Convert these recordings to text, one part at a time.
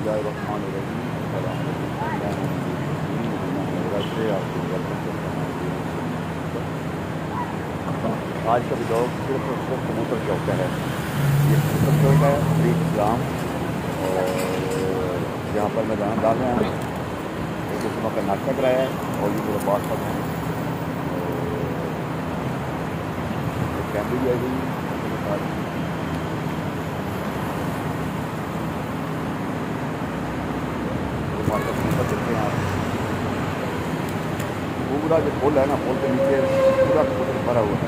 आज का ब्लॉग सिर्फ और सिर्फ कबूतर चौक का है। ये कबूतर चौक है शरीफ इस्लाम, और यहाँ पर मैं दाना डाल रहा हूँ। एक उसमें का नाश्ता कराया है और ये मेरे पास पर है। फैमिली भी आई हुई मेरे साथ। कबूतर देखते हैं आप, पूरा जो पुल है ना, पुल के नीचे पूरा कबूतर भरा हुआ है।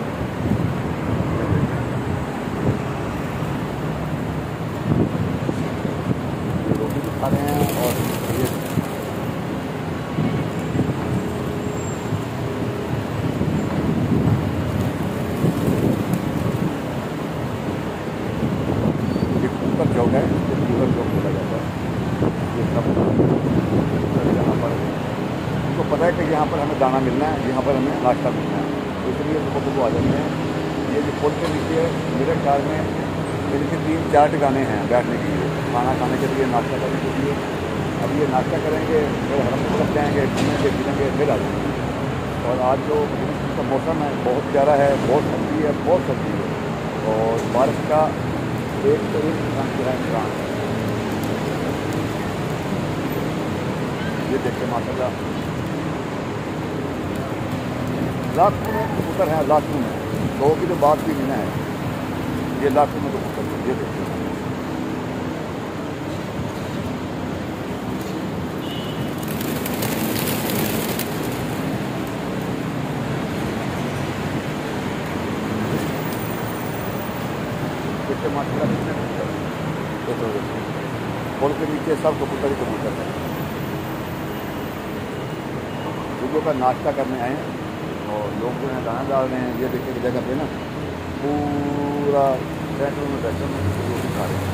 रोटी भी खा रहे हैं और ये कबूतर चौक है, कबूतर चौक बोला जाता है। ये सब यहाँ पर उनको पता है कि यहाँ पर हमें दाना मिलना है, यहाँ पर हमें नाश्ता मिलना है, तो इसलिए सुबह को आ जाते हैं। ये जो पुल के नीचे मेरे ख्याल में इनके 3-4 ठिकाने हैं बैठने के लिए, खाना खाने के लिए, नाश्ता करने के लिए। अब ये नाश्ता करेंगे, फिर हरम में लग जाएंगे, घूमेंगे फिरेंगे, फिर आ जाएंगे। और आज जो का मौसम है बहुत प्यारा है, बहुत ठंडी है, बहुत सर्दी है, और बारिश का एक से एक इम्कान है। ये देखते माशाल्लाह लाखों में कबूतर हैं, लाखों में। 100 की तो बात भी नहीं है, ये लाखों में कबूतर हैं। ये देखते हैं माशाल्लाह कितने कबूतर हैं। पुल के नीचे सब कबूतर ही कबूतर हैं। सुबह का नाश्ता करने आए हैं और लोग जो है दाना डाल रहे हैं। ये देखिए की जगह पे ना पूरा सेंटर में बैठे हैं, रोटी खा रहे हैं।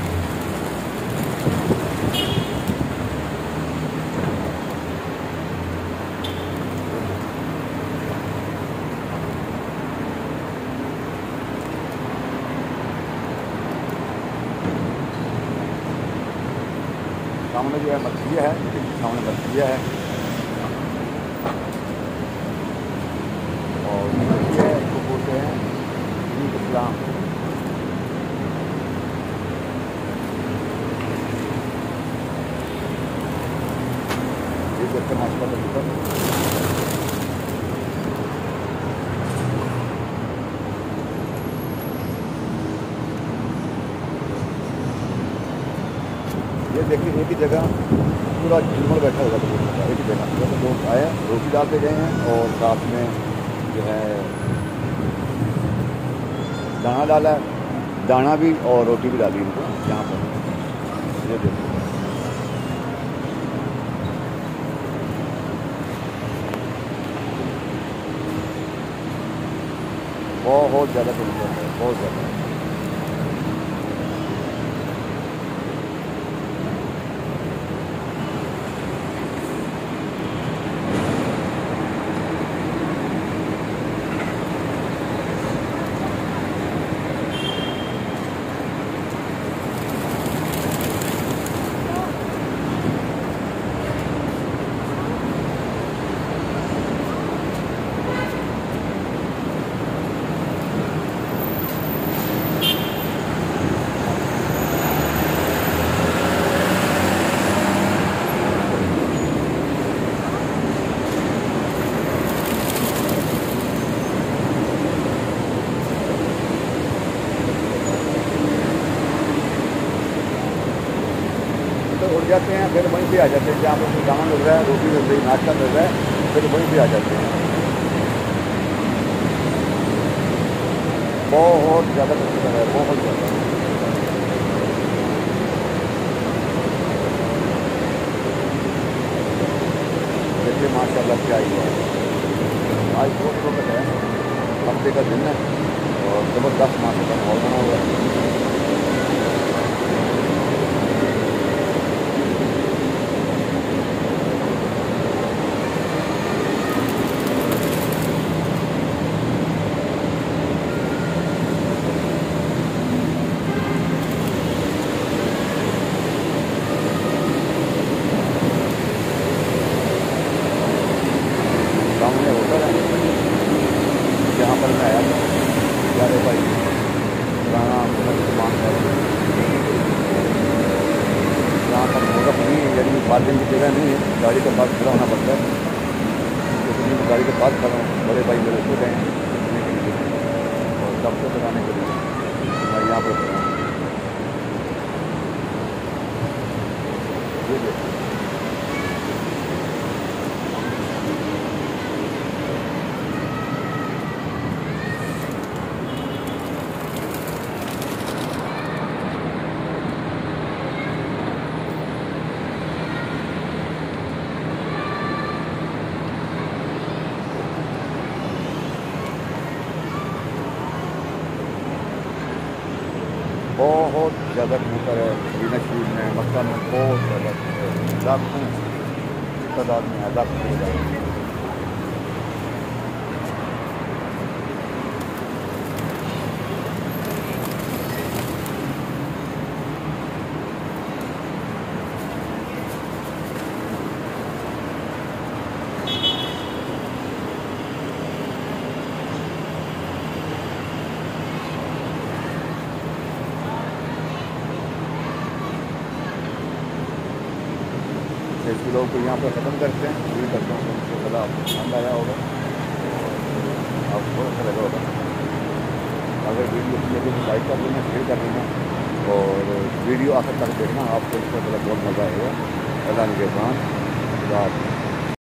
सामने जो है मछलियाँ है, सामने मछलियाँ है, और ये इसको बोलते हैं शरीफ इस्लाम। ये देखते हैं नाश्ता का ये देखिए एक ही जगह पूरा झुंड बैठा होगा कबूतर एक ही जगह। जैसे लोग आए, रोटी डाल के गए हैं और साथ में जो है दाना डाला, दाना भी और रोटी भी डाली इनको यहाँ पर। ये देखिए बहुत ज़्यादा कबूतर है, बहुत ज़्यादा। उड़ जाते हैं, फिर वहीं पे आ जाते हैं जहाँ पर दाना मिल रहा है, रोटी मिल रही, नाश्ता मिल रहा है, फिर वहीं पे आ जाते हैं। बहुत ज़्यादा कबूतर है, बहुत ज़्यादा। देखिए माशाल्लाह क्या ही है। आज बहुत वक्त है, हफ्ते का दिन है और ज़बरदस्त माशाल्लाह माहौल बना हुआ है। जगह नहीं है, गाड़ी के पास खड़ा होना पड़ता है, क्योंकि मैं गाड़ी के पास खड़ा हूँ। बड़े भाई मेरे सो गए हैं सोने के लिए और सबको कराने के लिए मैं यहाँ पर खड़ा हूँ। ये देखिए बहुत ज़्यादा कबूतर है मदीना शरीफ में, मक्का में बहुत ज़्यादा, लाखों तादाद में है, लाखों की तादाद में। इस वीडियो को यहाँ पर ख़त्म करते हैं। उम्मीद करता हूँ आपको ज़्यादा पसंद आया होगा, आपको अच्छा लगा होगा। अगर वीडियो अच्छी लगे तो लाइक कर देना, शेयर कर देना और वीडियो आखिर तक देखना, आपको इसका बहुत मज़ा आएगा। अल्लाह निगहबान।